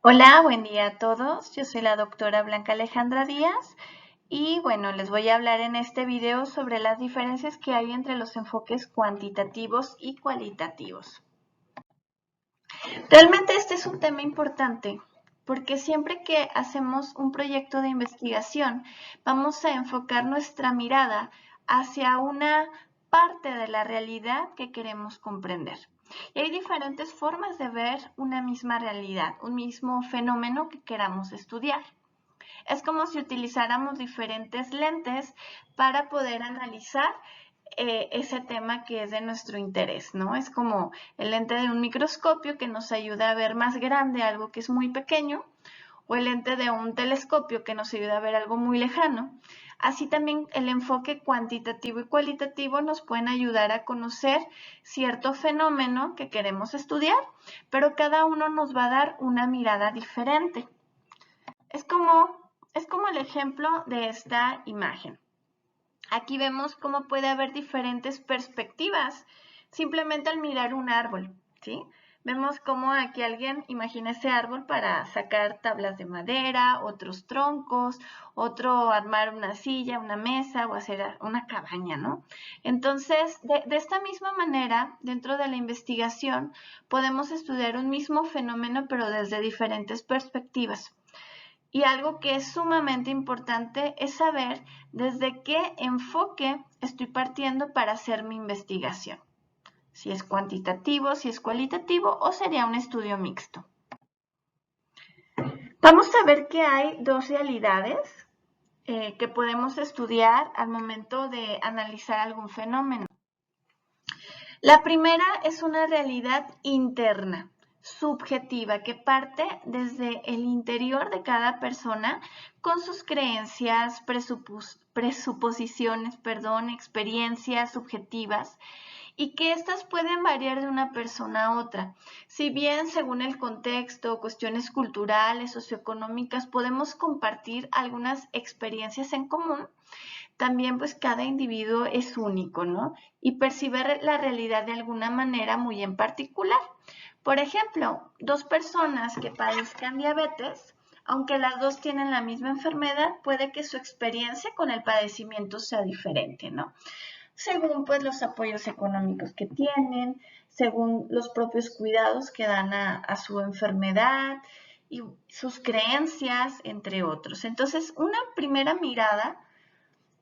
Hola, buen día a todos. Yo soy la doctora Blanca Alejandra Díaz y bueno, les voy a hablar en este video sobre las diferencias que hay entre los enfoques cuantitativos y cualitativos. Realmente este es un tema importante porque siempre que hacemos un proyecto de investigación vamos a enfocar nuestra mirada hacia una parte de la realidad que queremos comprender. Y hay diferentes formas de ver una misma realidad, un mismo fenómeno que queramos estudiar. Es como si utilizáramos diferentes lentes para poder analizar ese tema que es de nuestro interés, ¿no? Es como el lente de un microscopio que nos ayuda a ver más grande algo que es muy pequeño, o el lente de un telescopio que nos ayuda a ver algo muy lejano. Así también el enfoque cuantitativo y cualitativo nos pueden ayudar a conocer cierto fenómeno que queremos estudiar, pero cada uno nos va a dar una mirada diferente. Es como el ejemplo de esta imagen. Aquí vemos cómo puede haber diferentes perspectivas simplemente al mirar un árbol, ¿sí? Vemos cómo aquí alguien imagina ese árbol para sacar tablas de madera, otros troncos, otro armar una silla, una mesa o hacer una cabaña, ¿no? Entonces, de esta misma manera, dentro de la investigación, podemos estudiar un mismo fenómeno pero desde diferentes perspectivas. Y algo que es sumamente importante es saber desde qué enfoque estoy partiendo para hacer mi investigación. Si es cuantitativo, si es cualitativo o sería un estudio mixto. Vamos a ver que hay dos realidades que podemos estudiar al momento de analizar algún fenómeno. La primera es una realidad interna, subjetiva, que parte desde el interior de cada persona con sus creencias, presuposiciones, experiencias subjetivas y que éstas pueden variar de una persona a otra. Si bien según el contexto, cuestiones culturales, socioeconómicas, podemos compartir algunas experiencias en común, también pues cada individuo es único, ¿no? Y percibe la realidad de alguna manera muy en particular. Por ejemplo, dos personas que padezcan diabetes, aunque las dos tienen la misma enfermedad, puede que su experiencia con el padecimiento sea diferente, ¿no? Según pues los apoyos económicos que tienen, según los propios cuidados que dan a su enfermedad y sus creencias, entre otros. Entonces, una primera mirada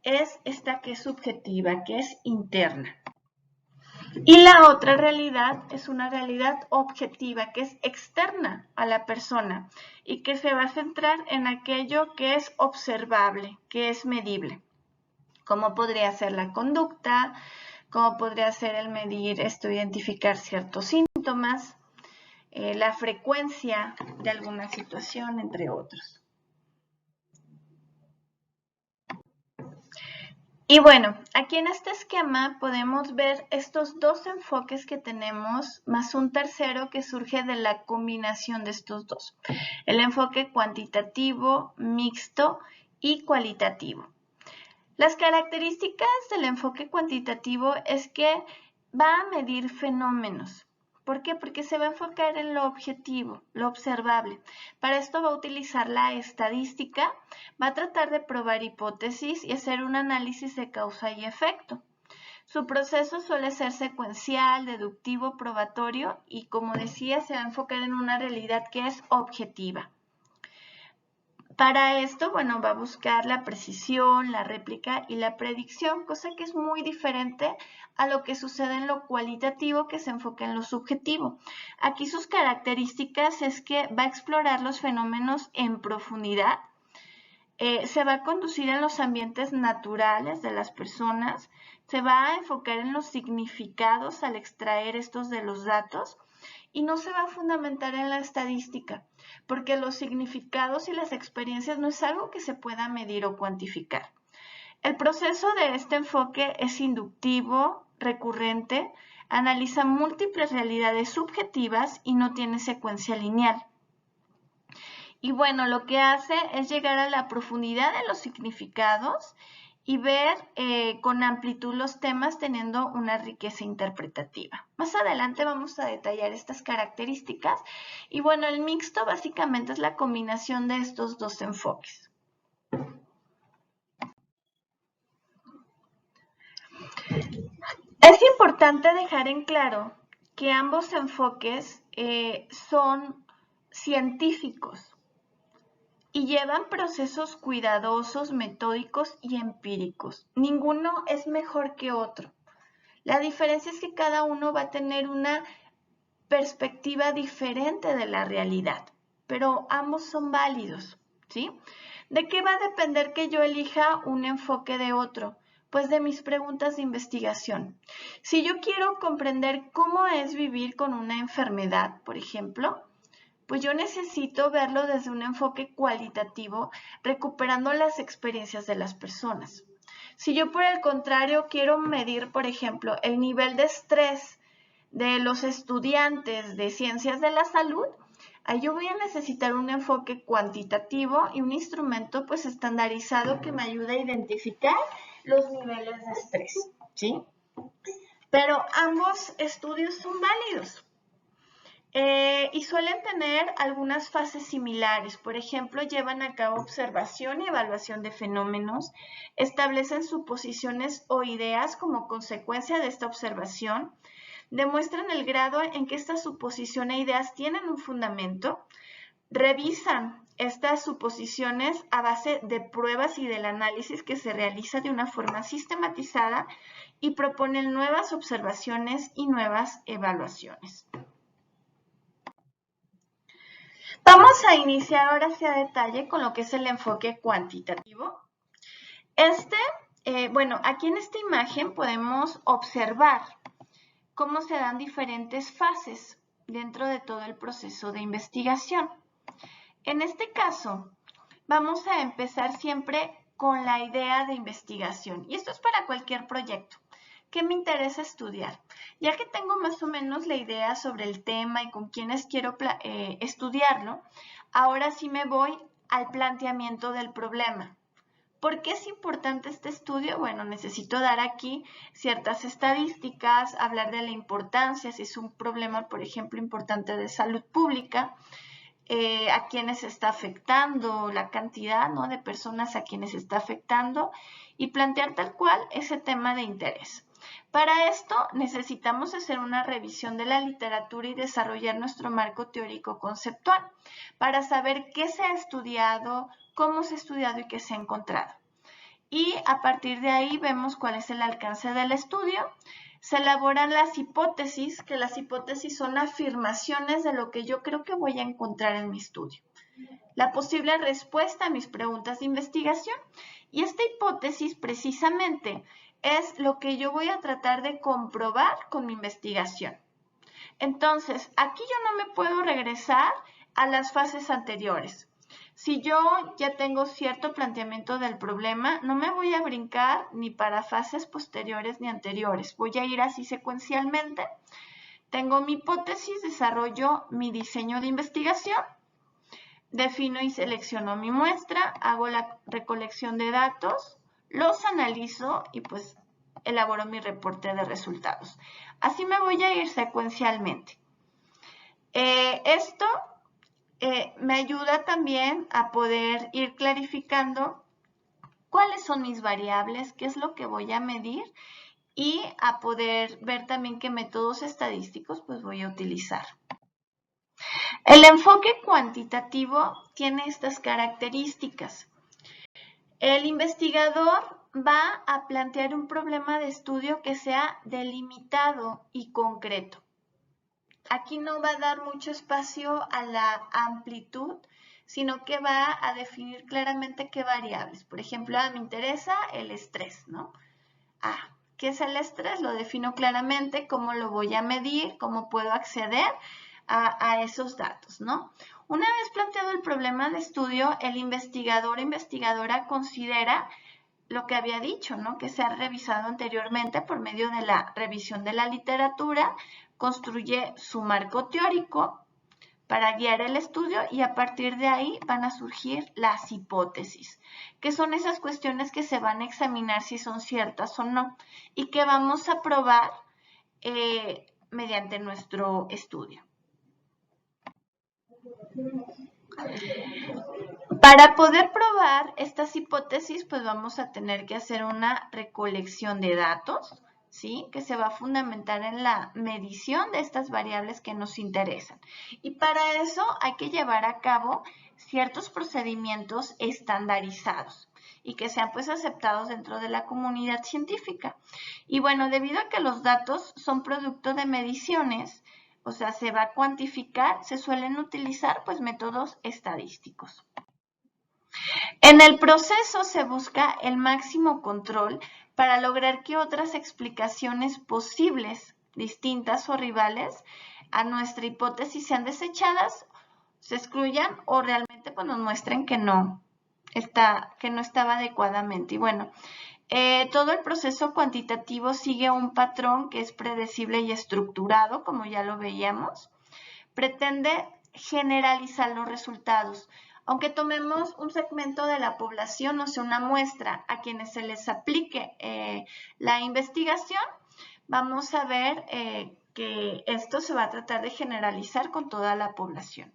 es esta que es subjetiva, que es interna. Y la otra realidad es una realidad objetiva, que es externa a la persona y que se va a centrar en aquello que es observable, que es medible. Como podría ser la conducta, como podría ser el medir, identificar ciertos síntomas, la frecuencia de alguna situación, entre otros. Y bueno, aquí en este esquema podemos ver estos dos enfoques que tenemos, más un tercero que surge de la combinación de estos dos. El enfoque cuantitativo, mixto y cualitativo. Las características del enfoque cuantitativo es que va a medir fenómenos. ¿Por qué? Porque se va a enfocar en lo objetivo, lo observable. Para esto va a utilizar la estadística, va a tratar de probar hipótesis y hacer un análisis de causa y efecto. Su proceso suele ser secuencial, deductivo, probatorio y, como decía, se va a enfocar en una realidad que es objetiva. Para esto, bueno, va a buscar la precisión, la réplica y la predicción, cosa que es muy diferente a lo que sucede en lo cualitativo, que se enfoca en lo subjetivo. Aquí sus características es que va a explorar los fenómenos en profundidad, se va a conducir en los ambientes naturales de las personas, se va a enfocar en los significados al extraer estos de los datos y no se va a fundamentar en la estadística, porque los significados y las experiencias no es algo que se pueda medir o cuantificar. El proceso de este enfoque es inductivo, recurrente, analiza múltiples realidades subjetivas y no tiene secuencia lineal. Y bueno, lo que hace es llegar a la profundidad de los significados y ver con amplitud los temas teniendo una riqueza interpretativa. Más adelante vamos a detallar estas características y bueno, el mixto básicamente es la combinación de estos dos enfoques. Es importante dejar en claro que ambos enfoques son científicos y llevan procesos cuidadosos, metódicos y empíricos. Ninguno es mejor que otro. La diferencia es que cada uno va a tener una perspectiva diferente de la realidad, pero ambos son válidos, ¿sí? ¿De qué va a depender que yo elija un enfoque de otro? Pues de mis preguntas de investigación. Si yo quiero comprender cómo es vivir con una enfermedad, por ejemplo, pues yo necesito verlo desde un enfoque cualitativo, recuperando las experiencias de las personas. Si yo por el contrario quiero medir, por ejemplo, el nivel de estrés de los estudiantes de ciencias de la salud, ahí yo voy a necesitar un enfoque cuantitativo y un instrumento pues estandarizado que me ayude a identificar los niveles de estrés, ¿sí? Pero ambos estudios son válidos. Y suelen tener algunas fases similares. Por ejemplo, llevan a cabo observación y evaluación de fenómenos, establecen suposiciones o ideas como consecuencia de esta observación, demuestran el grado en que esta suposición e ideas tienen un fundamento, revisan estas suposiciones a base de pruebas y del análisis que se realiza de una forma sistematizada y proponen nuevas observaciones y nuevas evaluaciones. Vamos a iniciar ahora sí a detalle con lo que es el enfoque cuantitativo. Bueno, aquí en esta imagen podemos observar cómo se dan diferentes fases dentro de todo el proceso de investigación. En este caso, vamos a empezar siempre con la idea de investigación. Y esto es para cualquier proyecto. ¿Qué me interesa estudiar? Ya que tengo más o menos la idea sobre el tema y con quiénes quiero estudiarlo, ahora sí me voy al planteamiento del problema. ¿Por qué es importante este estudio? Bueno, necesito dar aquí ciertas estadísticas, hablar de la importancia, si es un problema, por ejemplo, importante de salud pública, a quienes está afectando, la cantidad, ¿no?, de personas a quienes está afectando y plantear tal cual ese tema de interés. Para esto necesitamos hacer una revisión de la literatura y desarrollar nuestro marco teórico conceptual para saber qué se ha estudiado, cómo se ha estudiado y qué se ha encontrado. Y a partir de ahí vemos cuál es el alcance del estudio. Se elaboran las hipótesis, que las hipótesis son afirmaciones de lo que yo creo que voy a encontrar en mi estudio. La posible respuesta a mis preguntas de investigación. Y esta hipótesis precisamente es lo que yo voy a tratar de comprobar con mi investigación. Entonces, aquí yo no me puedo regresar a las fases anteriores. Si yo ya tengo cierto planteamiento del problema, no me voy a brincar ni para fases posteriores ni anteriores. Voy a ir así secuencialmente. Tengo mi hipótesis, desarrollo mi diseño de investigación, defino y selecciono mi muestra, hago la recolección de datos, los analizo y pues elaboro mi reporte de resultados. Así me voy a ir secuencialmente. Esto me ayuda también a poder ir clarificando cuáles son mis variables, qué es lo que voy a medir y a poder ver también qué métodos estadísticos pues voy a utilizar. El enfoque cuantitativo tiene estas características. El investigador va a plantear un problema de estudio que sea delimitado y concreto. Aquí no va a dar mucho espacio a la amplitud, sino que va a definir claramente qué variables. Por ejemplo, me interesa el estrés, ¿no? ¿Qué es el estrés? Lo defino claramente, cómo lo voy a medir, cómo puedo acceder a esos datos, ¿no? Una vez planteado el problema de estudio, el investigador o investigadora considera lo que había dicho, ¿no?, que se ha revisado anteriormente por medio de la revisión de la literatura, construye su marco teórico, para guiar el estudio y a partir de ahí van a surgir las hipótesis, que son esas cuestiones que se van a examinar si son ciertas o no y que vamos a probar mediante nuestro estudio. Para poder probar estas hipótesis, pues vamos a tener que hacer una recolección de datos, ¿sí? Que se va a fundamentar en la medición de estas variables que nos interesan. Y para eso hay que llevar a cabo ciertos procedimientos estandarizados y que sean pues aceptados dentro de la comunidad científica. Y bueno, debido a que los datos son producto de mediciones, o sea, se va a cuantificar, se suelen utilizar pues métodos estadísticos. En el proceso se busca el máximo control para lograr que otras explicaciones posibles, distintas o rivales a nuestra hipótesis sean desechadas, se excluyan o realmente pues, nos muestren que no estaba adecuadamente. Y bueno, todo el proceso cuantitativo sigue un patrón que es predecible y estructurado, como ya lo veíamos. Pretende generalizar los resultados. Aunque tomemos un segmento de la población, o sea, una muestra a quienes se les aplique la investigación, vamos a ver que esto se va a tratar de generalizar con toda la población.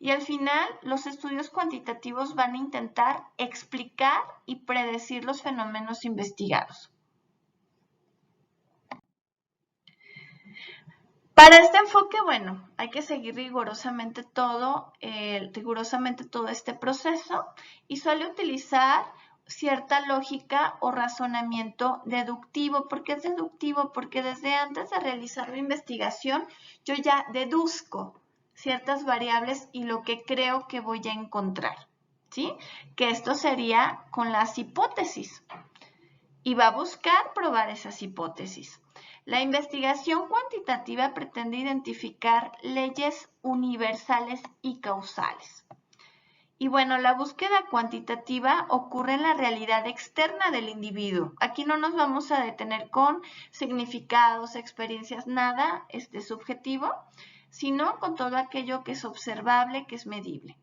Y al final, los estudios cuantitativos van a intentar explicar y predecir los fenómenos investigados. Para este enfoque, bueno, hay que seguir rigurosamente todo este proceso y suele utilizar cierta lógica o razonamiento deductivo. ¿Por qué es deductivo? Porque desde antes de realizar la investigación yo ya deduzco ciertas variables y lo que creo que voy a encontrar, ¿sí? Que esto sería con las hipótesis y va a buscar probar esas hipótesis. La investigación cuantitativa pretende identificar leyes universales y causales. Y bueno, la búsqueda cuantitativa ocurre en la realidad externa del individuo. Aquí no nos vamos a detener con significados, experiencias, nada subjetivo, sino con todo aquello que es observable, que es medible.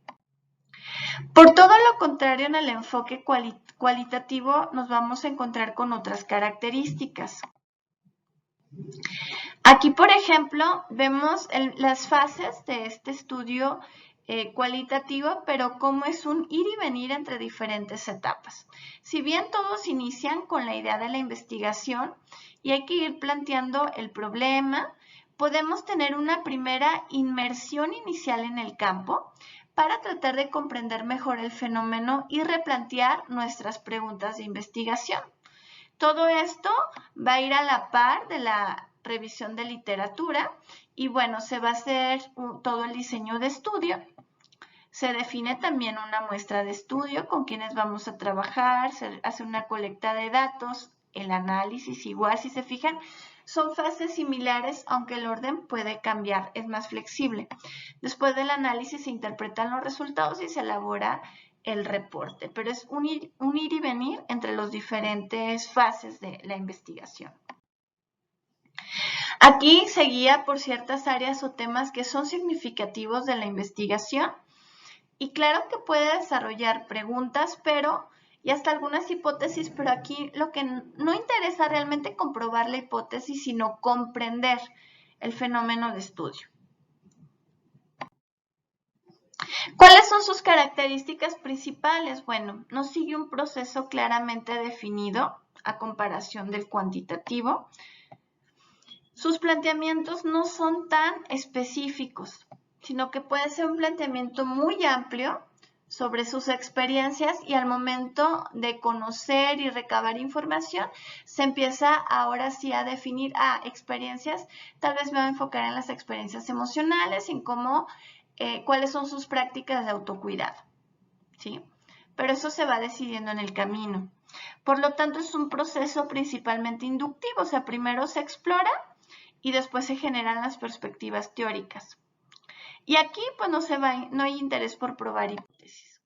Por todo lo contrario, en el enfoque cualitativo nos vamos a encontrar con otras características. Aquí, por ejemplo, vemos las fases de este estudio cualitativo, pero cómo es un ir y venir entre diferentes etapas. Si bien todos inician con la idea de la investigación y hay que ir planteando el problema, podemos tener una primera inmersión inicial en el campo para tratar de comprender mejor el fenómeno y replantear nuestras preguntas de investigación. Todo esto va a ir a la par de la revisión de literatura y bueno, se va a hacer todo el diseño de estudio. Se define también una muestra de estudio con quienes vamos a trabajar, se hace una colecta de datos, el análisis igual, si se fijan, son fases similares, aunque el orden puede cambiar, es más flexible. Después del análisis se interpretan los resultados y se elabora el reporte, pero es un ir y venir entre las diferentes fases de la investigación. Aquí se guía por ciertas áreas o temas que son significativos de la investigación y claro que puede desarrollar preguntas, y hasta algunas hipótesis, pero aquí lo que no interesa realmente comprobar la hipótesis, sino comprender el fenómeno de estudio. ¿Cuáles son sus características principales? Bueno, no sigue un proceso claramente definido a comparación del cuantitativo. Sus planteamientos no son tan específicos, sino que puede ser un planteamiento muy amplio sobre sus experiencias y al momento de conocer y recabar información se empieza ahora sí a definir experiencias, tal vez me voy a enfocar en las experiencias emocionales, en cómo, cuáles son sus prácticas de autocuidado, ¿sí? Pero eso se va decidiendo en el camino. Por lo tanto, es un proceso principalmente inductivo, o sea, primero se explora y después se generan las perspectivas teóricas. Y aquí pues no hay interés por probar hipótesis.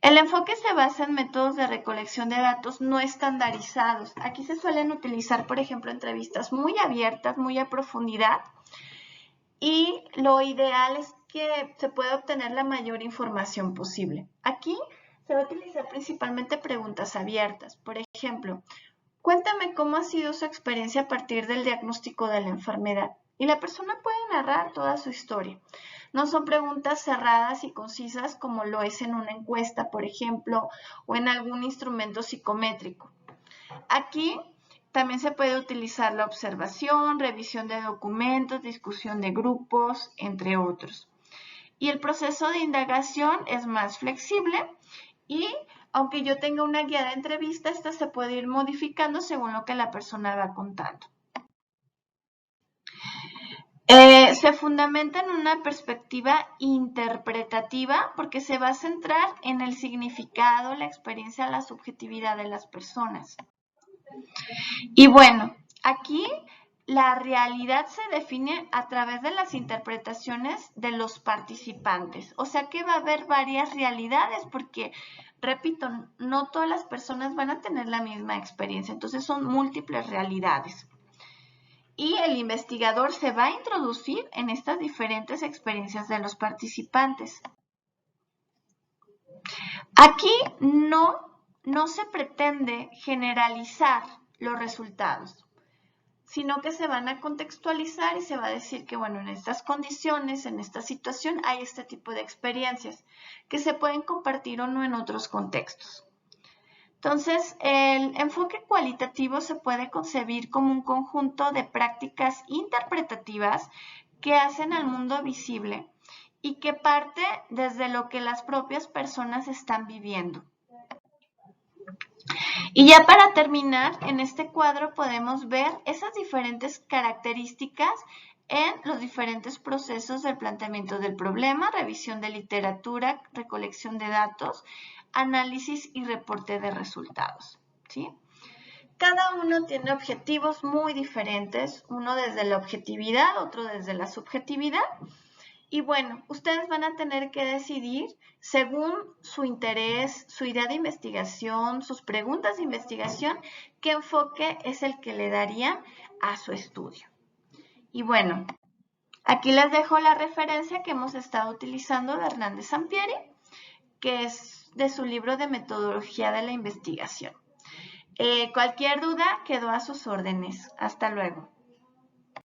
El enfoque se basa en métodos de recolección de datos no estandarizados. Aquí se suelen utilizar, por ejemplo, entrevistas muy abiertas, muy a profundidad. Y lo ideal es que se pueda obtener la mayor información posible. Aquí se va a utilizar principalmente preguntas abiertas. Por ejemplo, cuéntame cómo ha sido su experiencia a partir del diagnóstico de la enfermedad. Y la persona puede narrar toda su historia. No son preguntas cerradas y concisas como lo es en una encuesta, por ejemplo, o en algún instrumento psicométrico. Aquí también se puede utilizar la observación, revisión de documentos, discusión de grupos, entre otros. Y el proceso de indagación es más flexible y aunque yo tenga una guía de entrevista, esta se puede ir modificando según lo que la persona va contando. Se fundamenta en una perspectiva interpretativa porque se va a centrar en el significado, la experiencia, la subjetividad de las personas. Y bueno, aquí la realidad se define a través de las interpretaciones de los participantes. O sea que va a haber varias realidades porque, repito, no todas las personas van a tener la misma experiencia. Entonces son múltiples realidades. Y el investigador se va a introducir en estas diferentes experiencias de los participantes. Aquí no se pretende generalizar los resultados, sino que se van a contextualizar y se va a decir que, bueno, en estas condiciones, en esta situación, hay este tipo de experiencias que se pueden compartir o no en otros contextos. Entonces, el enfoque cualitativo se puede concebir como un conjunto de prácticas interpretativas que hacen al mundo visible y que parte desde lo que las propias personas están viviendo. Y ya para terminar, en este cuadro podemos ver esas diferentes características en los diferentes procesos del planteamiento del problema, revisión de literatura, recolección de datos, análisis y reporte de resultados, ¿sí? Cada uno tiene objetivos muy diferentes, uno desde la objetividad, otro desde la subjetividad. Y bueno, ustedes van a tener que decidir según su interés, su idea de investigación, sus preguntas de investigación, qué enfoque es el que le darían a su estudio. Y bueno, aquí les dejo la referencia que hemos estado utilizando de Hernández Sampieri, que es de su libro de metodología de la investigación. Cualquier duda quedó a sus órdenes. Hasta luego.